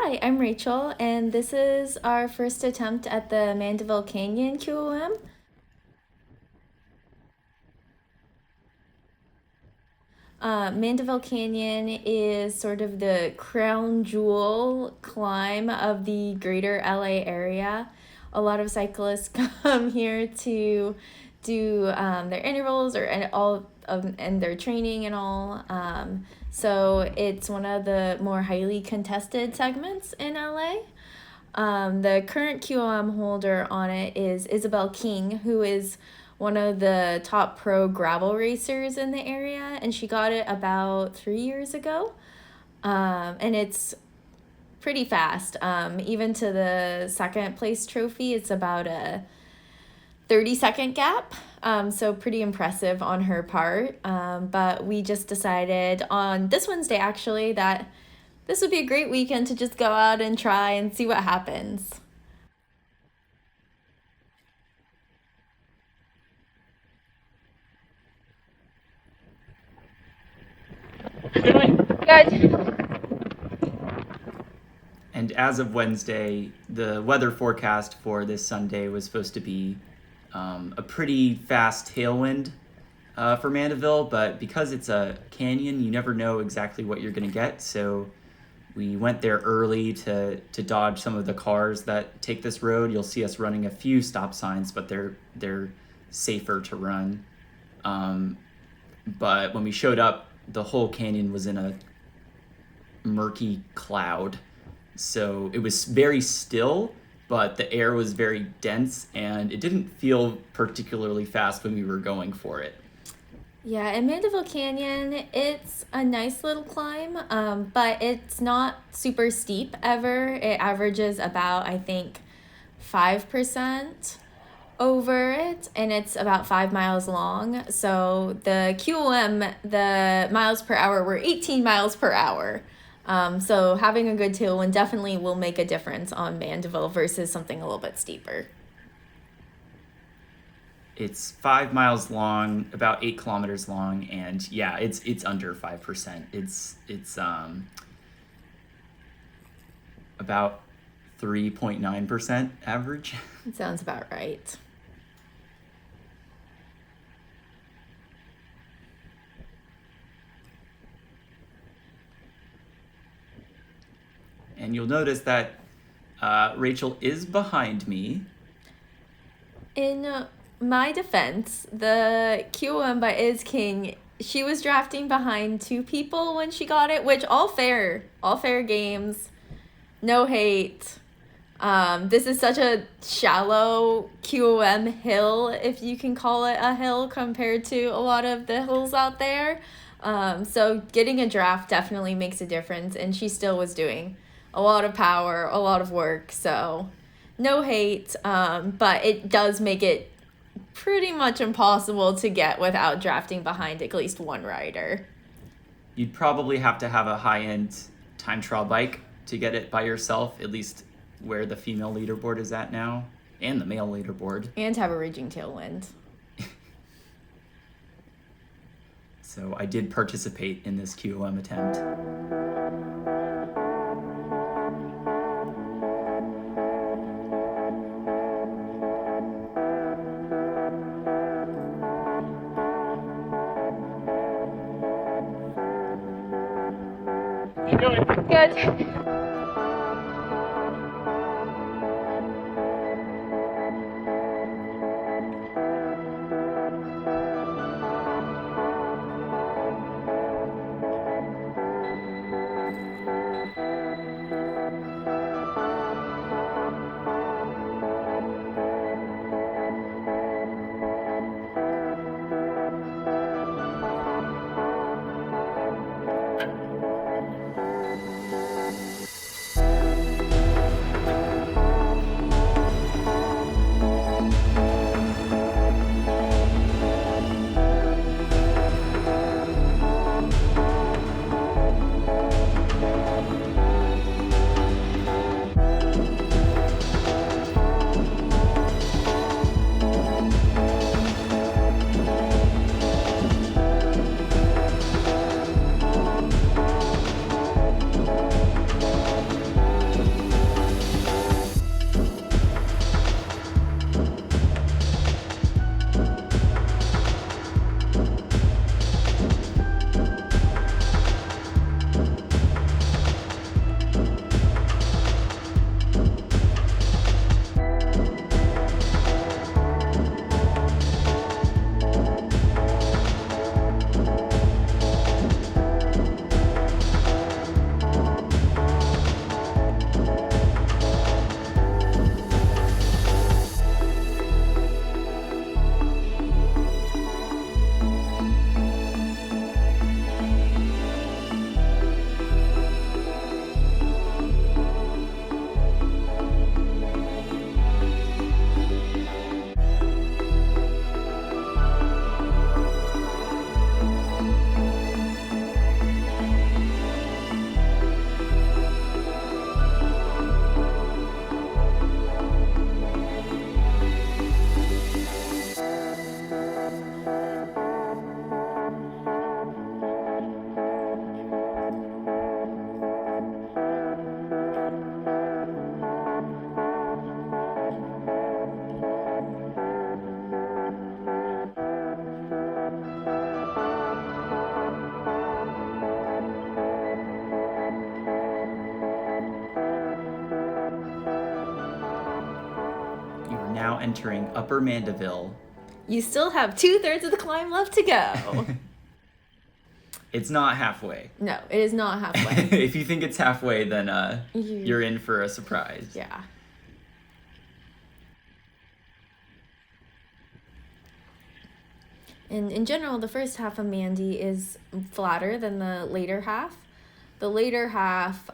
Hi, I'm Rachel, and this is our first attempt at the Mandeville Canyon QOM. Mandeville Canyon is sort of the crown jewel climb of the greater LA area. A lot of cyclists come here to do their intervals and their training and all. So it's one of the more highly contested segments in LA. The current QOM holder on it is Isabel King, who is one of the top pro gravel racers in the area, and she got it about 3 years ago. And it's pretty fast. Even to the second place trophy, it's about a 30-second gap. So pretty impressive on her part. But we just decided on this Wednesday, actually, that this would be a great weekend to just go out and try and see what happens. Good. And as of Wednesday, the weather forecast for this Sunday was supposed to be a pretty fast tailwind for Mandeville, but because it's a canyon, you never know exactly what you're going to get. So we went there early to dodge some of the cars that take this road. You'll see us running a few stop signs, but they're safer to run. But when we showed up, the whole canyon was in a murky cloud. So it was very still, but the air was very dense and it didn't feel particularly fast when we were going for it. Yeah, in Mandeville Canyon, it's a nice little climb, but it's not super steep ever. It averages about, I think, 5% over it, and it's about 5 miles long. So the QOM, the miles per hour were 18 miles per hour. So having a good tailwind definitely will make a difference on Mandeville versus something a little bit steeper. It's 5 miles long, about 8 kilometers long, and yeah, it's under 5%. It's about 3.9% average. It sounds about right. And you'll notice that Rachel is behind me. In my defense, the QOM by Is King, she was drafting behind two people when she got it, which all fair games, no hate. This is such a shallow QOM hill, if you can call it a hill, compared to a lot of the hills out there. So getting a draft definitely makes a difference, and she still was doing a lot of power, a lot of work, so no hate, but it does make it pretty much impossible to get without drafting behind at least one rider. You'd probably have to have a high-end time trial bike to get it by yourself, at least where the female leaderboard is at now, and the male leaderboard. And have a raging tailwind. So I did participate in this QOM attempt. Good. now entering Upper Mandeville. You still have 2/3 of the climb left to go. It's not halfway. No, it is not halfway. If you think it's halfway, then you're in for a surprise. Yeah. And in general, the first half of Mandy is flatter than the later half. The later half,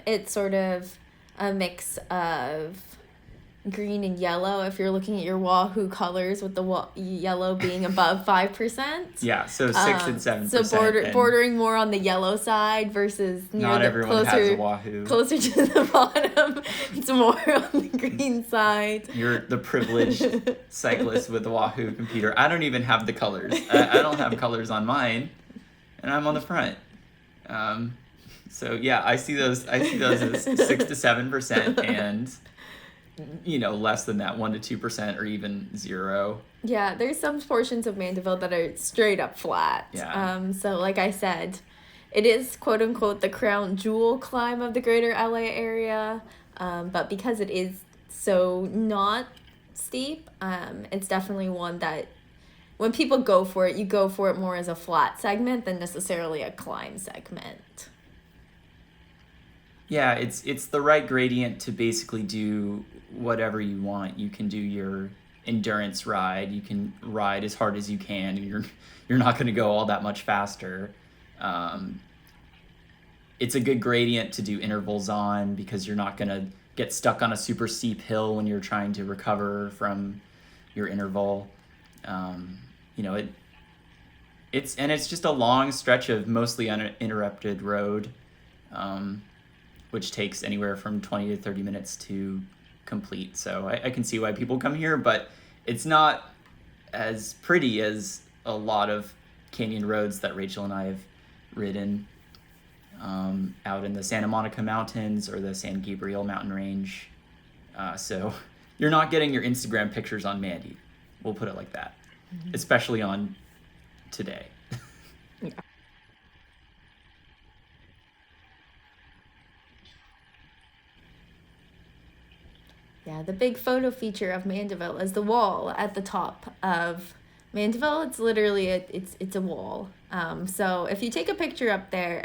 it's sort of a mix of green and yellow if you're looking at your Wahoo colors, with the yellow being above 5%. Yeah, so 6 and 7%. So bordering more on the yellow side versus near not the everyone has a Wahoo. Closer to the bottom. It's more on the green side. You're the privileged cyclist with the Wahoo computer. I don't even have the colors. I don't have colors on mine, and I'm on the front. So yeah, I see those as 6 to 7%, and less than that, 1 to 2%, or even 0. Yeah, there's some portions of Mandeville that are straight up flat. Yeah. So like I said, it is quote unquote the crown jewel climb of the greater LA area. But because it is so not steep, it's definitely one that when people go for it, you go for it more as a flat segment than necessarily a climb segment. Yeah, it's the right gradient to basically do whatever you want. You can do your endurance ride. You can ride as hard as you can. You're not going to go all that much faster. It's a good gradient to do intervals on because you're not going to get stuck on a super steep hill when you're trying to recover from your interval. It's just a long stretch of mostly uninterrupted road. Which takes anywhere from 20 to 30 minutes to complete. So I can see why people come here, but it's not as pretty as a lot of canyon roads that Rachel and I have ridden out in the Santa Monica Mountains or the San Gabriel Mountain Range. So you're not getting your Instagram pictures on Mandy. We'll put it like that, especially on today. Yeah. Yeah, the big photo feature of Mandeville is the wall at the top of Mandeville. It's literally it's a wall. So if you take a picture up there,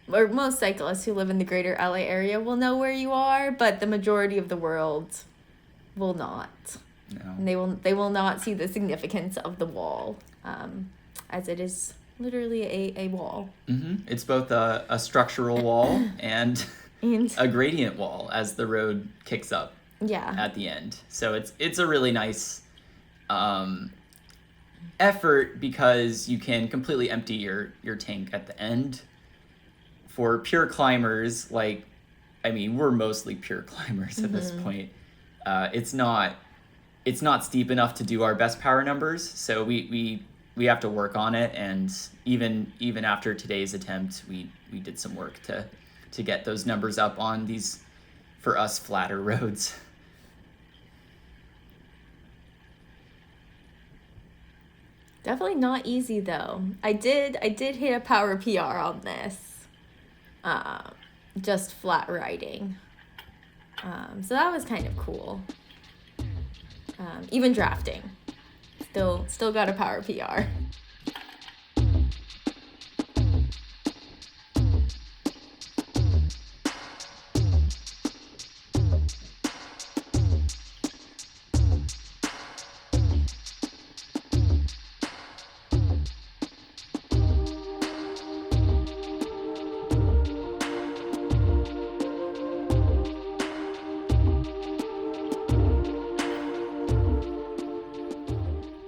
most cyclists who live in the greater LA area will know where you are, but the majority of the world will not. No. And they will not see the significance of the wall, as it is literally a wall. Mm-hmm. It's both a structural wall and a gradient wall as the road kicks up. Yeah. At the end. So it's a really nice effort because you can completely empty your tank at the end. For pure climbers, we're mostly pure climbers at this point. It's not steep enough to do our best power numbers, so we have to work on it, and even after today's attempt, we did some work to get those numbers up on these, for us, flatter roads. Definitely not easy though. I did hit a power PR on this. Just flat riding. So that was kind of cool. Even drafting. Still got a power PR.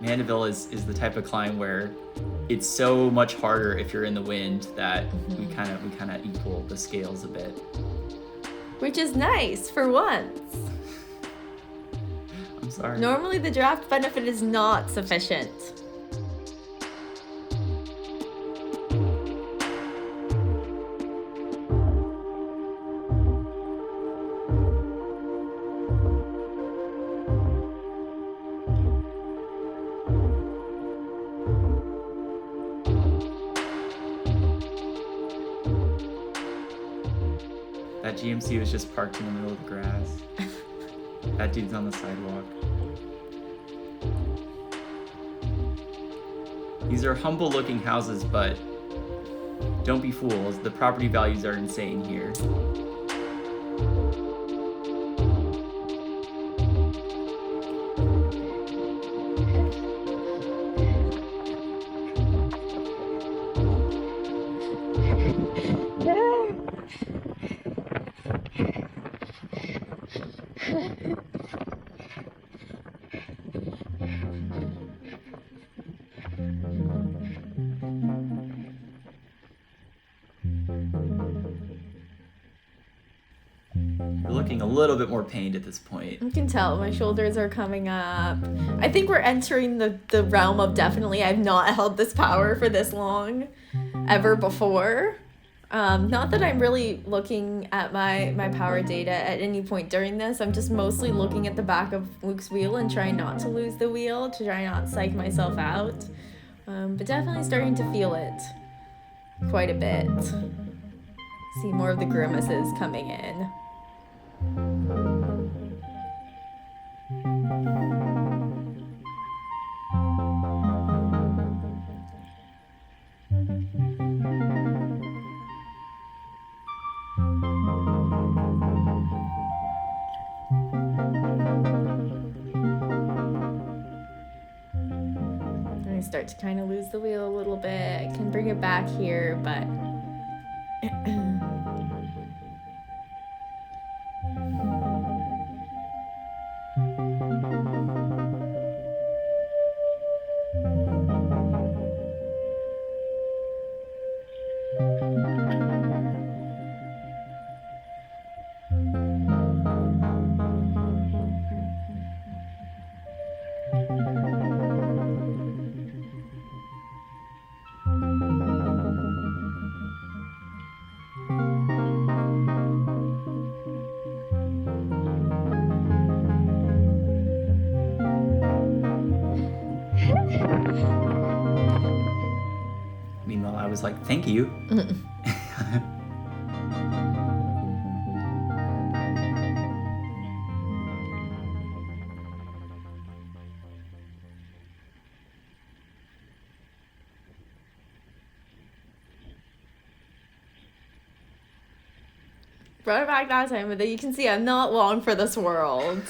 Mandeville is the type of climb where it's so much harder if you're in the wind that we kind of equal the scales a bit. Which is nice for once. I'm sorry. Normally the draft benefit is not sufficient. That GMC was just parked in the middle of the grass. That dude's on the sidewalk. These are humble looking houses, but don't be fools. The property values are insane here. You're looking a little bit more pained at this point. You can tell my shoulders are coming up. I think we're entering the realm of definitely I've not held this power for this long ever before. Not that I'm really looking at my power data at any point during this. I'm just mostly looking at the back of Luke's wheel and trying not to lose the wheel, to try not to psych myself out. But definitely starting to feel it quite a bit. See more of the grimaces coming in. I start to kind of lose the wheel a little bit. I can bring it back here, but Meanwhile, I was like, thank you. brought it back that time, but then you can see I'm not long for this world.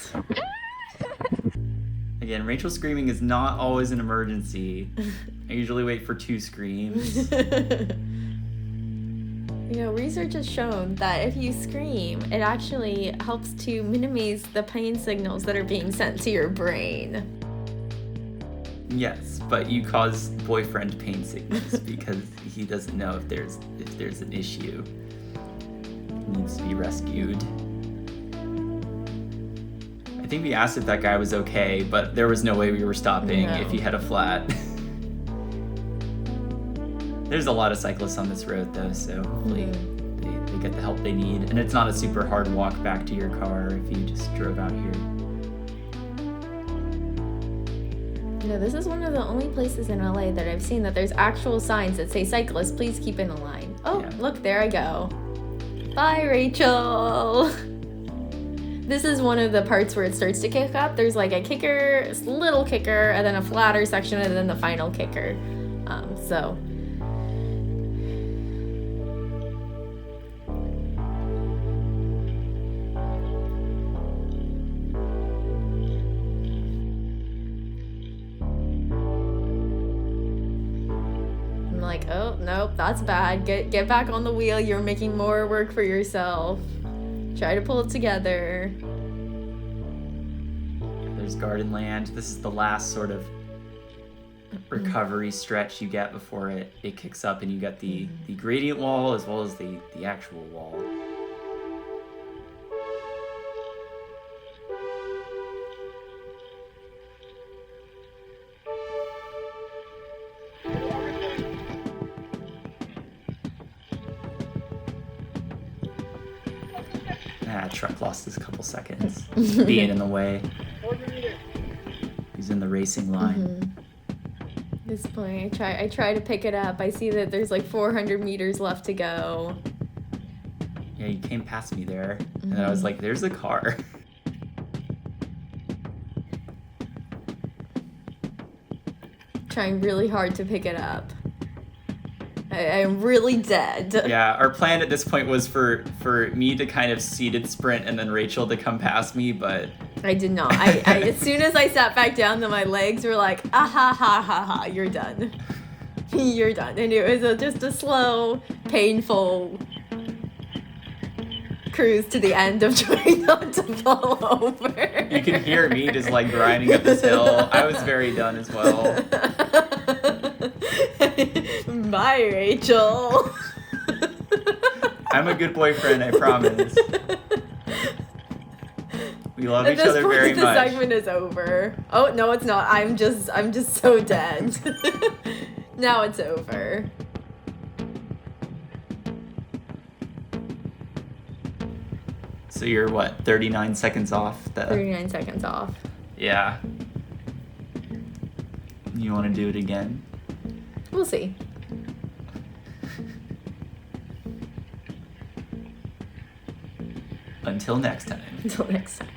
Again, Rachel screaming is not always an emergency. I usually wait for 2 screams. You know, research has shown that if you scream, it actually helps to minimize the pain signals that are being sent to your brain. Yes, but you cause boyfriend pain signals because he doesn't know if there's an issue. He needs to be rescued. I think we asked if that guy was okay, but there was no way we were stopping if he had a flat. There's a lot of cyclists on this road though, so hopefully they get the help they need. And it's not a super hard walk back to your car if you just drove out here. You know, this is one of the only places in LA that I've seen that there's actual signs that say, cyclists, please keep in the line. Oh, yeah. Look, there I go. Bye, Rachel. This is one of the parts where it starts to kick up. There's like a kicker, little kicker, and then a flatter section, and then the final kicker. So I'm like, oh, nope, that's bad. Get back on the wheel. You're making more work for yourself. Try to pull it together. There's garden land. This is the last sort of recovery stretch you get before it kicks up, and you get the gradient wall as well as the actual wall. Truck lost his couple seconds being in the way. He's in the racing line. At this point, I try to pick it up. I see that there's like 400 meters left to go. Yeah, you came past me there, and I was like, there's a car. trying really hard to pick it up. I'm really dead. Yeah, our plan at this point was for me to kind of seated sprint and then Rachel to come past me, but I did not. I as soon as I sat back down, then my legs were like, ah ha ha ha ha, you're done. You're done. And it was just a slow, painful cruise to the end of trying not to fall over. you can hear me just like grinding up this hill. I was very done as well. Bye, Rachel. I'm a good boyfriend, I promise. We love each other very the much. segment is over. Oh no, it's not. I'm just so dead. Now it's over. So you're what, 39 seconds off? 39 seconds off. Yeah. You want to do it again? We'll see. Until next time. Until next time.